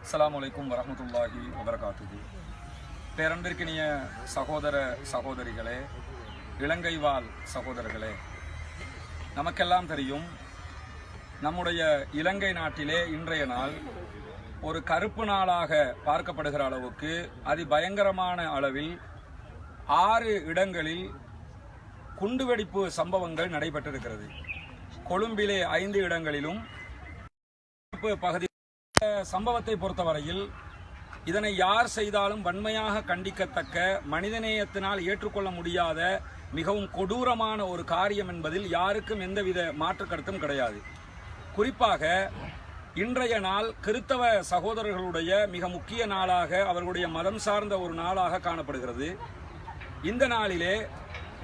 அஸ்ஸலாமு அலைக்கும் வரஹ்மத்துல்லாஹி வபரகாத்துஹு. பேரன்பிற்கினிய சகோதர சகோதரிகளே, இலங்கை வாழ் சகோதரர்களே, நமக்கெல்லாம் தெரியும், நம்முடைய இலங்கை நாட்டிலே இன்றைய நாள் ஒரு கருப்பு நாளாக பார்க்கப்படுகிற அளவுக்கு அதிபயங்கரமான அளவில் 6 இடங்களில் குண்டுவெடிப்பு சம்பவங்கள் நடைபெற்றிருக்கிறது. கொழும்பிலே 5 இடங்களிலும் பகுதி சம்பவத்தை பொறுத்தவரையில் இதனை யார் செய்தாலும் வன்மையாக கண்டிக்கத்தக்க, மனிதநேயத்தினால் ஏற்றுக்கொள்ள முடியாத மிகவும் கொடூரமான ஒரு காரியம் என்பதில் யாருக்கும் எந்தவித மாற்று கருத்தும் கிடையாது. குறிப்பாக இன்றைய நாள் கிறித்தவ சகோதரர்களுடைய மிக முக்கிய நாளாக, அவர்களுடைய மதம் சார்ந்த ஒரு நாளாக காணப்படுகிறது. இந்த நாளிலே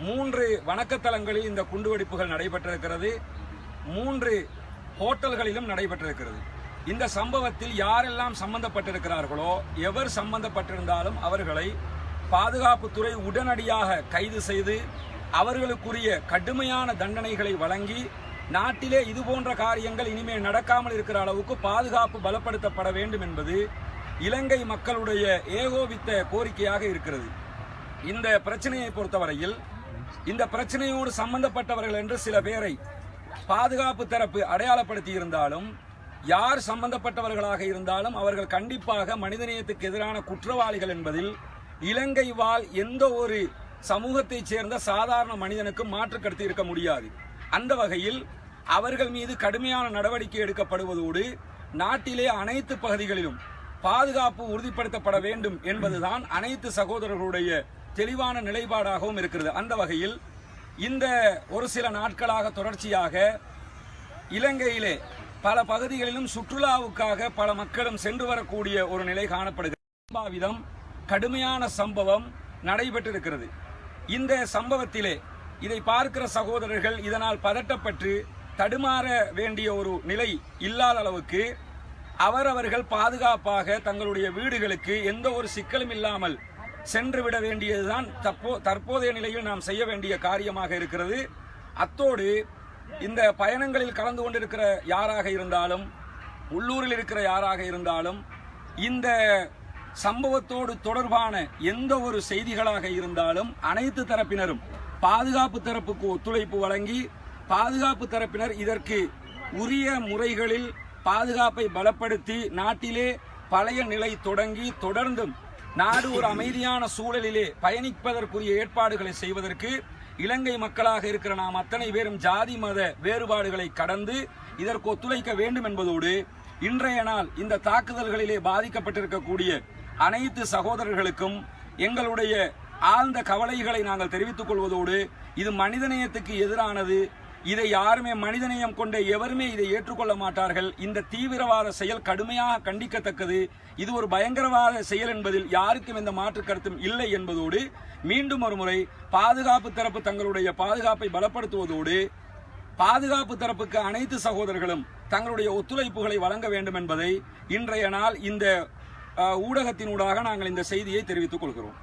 3 வணக்கத்தலங்களில் இந்த குண்டுவெடிப்புகள் நடைபெற்றிருக்கிறது. 3 ஹோட்டல்களிலும் நடைபெற்றிருக்கிறது. இந்த சம்பவத்தில் யாரெல்லாம் சம்பந்தப்பட்டிருக்கிறார்களோ, எவர் சம்பந்தப்பட்டிருந்தாலும் அவர்களை பாதுகாப்புத்துறை உடனடியாக கைது செய்து அவர்களுக்குரிய கடுமையான தண்டனைகளை வழங்கி, நாட்டிலே இதுபோன்ற காரியங்கள் இனிமேல் நடக்காமல் இருக்கிற அளவுக்கு பாதுகாப்பு பலப்படுத்தப்பட வேண்டும் என்பது இலங்கை மக்களுடைய ஏகோபித்த கோரிக்கையாக இருக்கிறது. இந்த பிரச்சனையை பொறுத்தவரையில் இந்த பிரச்சனையோடு சம்பந்தப்பட்டவர்கள் என்று சில பேரை பாதுகாப்பு தரப்பு அடையாளப்படுத்தி இருந்தாலும், யார் சம்பந்தப்பட்டவர்களாக இருந்தாலும் அவர்கள் கண்டிப்பாக மனிதநேயத்துக்கு எதிரான குற்றவாளிகள் என்பதில் இலங்கை வாழ் எந்த ஒரு சமூகத்தைச் சேர்ந்த சாதாரண மனிதனுக்கும் மாற்று கருத்து இருக்க முடியாது. அந்த வகையில் அவர்கள் மீது கடுமையான நடவடிக்கை எடுக்கப்படுவதோடு நாட்டிலே அனைத்து பகுதிகளிலும் பாதுகாப்பு உறுதிப்படுத்தப்பட வேண்டும் என்பதுதான் அனைத்து சகோதரர்களுடைய தெளிவான நிலைப்பாடாகவும் இருக்கிறது. அந்த வகையில் இந்த ஒரு சில நாட்களாக தொடர்ச்சியாக இலங்கையிலே பல பகுதிகளிலும் சுற்றுலாவுக்காக பல மக்களும் சென்று வரக்கூடிய ஒரு நிலை காணப்படுகிறது. கடுமையான சம்பவம் நடைபெற்றிருக்கிறது. இந்த சம்பவத்திலே இதை பார்க்கிற சகோதரர்கள் இதனால் பதட்டப்பட்டு தடுமாற வேண்டிய ஒரு நிலை இல்லாத அளவுக்கு அவரவர்கள் பாதுகாப்பாக தங்களுடைய வீடுகளுக்கு எந்த ஒரு சிக்கலும் இல்லாமல் சென்று விட வேண்டியதுதான் தற்போதைய நிலையில் நாம் செய்ய வேண்டிய காரியமாக இருக்கிறது. அத்தோடு இந்த பயணங்களில் கலந்து கொண்டிருக்கிற யாராக இருந்தாலும், உள்ளூரில் இருக்கிற யாராக இருந்தாலும், இந்த சம்பவத்தோடு தொடர்பான எந்த ஒரு செய்திகளாக இருந்தாலும் அனைத்து தரப்பினரும் பாதுகாப்பு தரப்புக்கு ஒத்துழைப்பு வழங்கி, பாதுகாப்பு தரப்பினர் இதற்கு உரிய முறைகளில் பாதுகாப்பை பலப்படுத்தி நாட்டிலே பழைய நிலை தொடங்கி தொடர்ந்தும் நாடு ஒரு அமைதியான சூழலிலே பயணிப்பதற்குரிய ஏற்பாடுகளை செய்வதற்கு இலங்கை மக்களாக இருக்கிற நாம் அத்தனை பேரும் ஜாதி மத வேறுபாடுகளை கடந்து இதற்கு ஒத்துழைக்க வேண்டும் என்பதோடு, இன்றைய நாள் இந்த தாக்குதல்களிலே பாதிக்கப்பட்டிருக்கக்கூடிய அனைத்து சகோதரர்களுக்கும் எங்களுடைய ஆழ்ந்த கவலைகளை நாங்கள் தெரிவித்துக் கொள்வதோடு, இது மனிதநேயத்துக்கு எதிரானது. இதை யாருமே மனிதநேயம் கொண்ட எவருமே இதை ஏற்றுக்கொள்ள மாட்டார்கள். இந்த தீவிரவாத செயல் கடுமையாக கண்டிக்கத்தக்கது. இது ஒரு பயங்கரவாத செயல் என்பதில் யாருக்கும் எந்த மாற்று கருத்தும் இல்லை என்பதோடு, மீண்டும் ஒரு முறை பாதுகாப்பு தரப்பு தங்களுடைய பாதுகாப்பை பலப்படுத்துவதோடு, பாதுகாப்பு தரப்புக்கு அனைத்து சகோதரர்களும் தங்களுடைய ஒத்துழைப்புகளை வழங்க வேண்டும் என்பதை இன்றைய நாள் இந்த ஊடகத்தினூடாக நாங்கள் இந்த செய்தியை தெரிவித்துக் கொள்கிறோம்.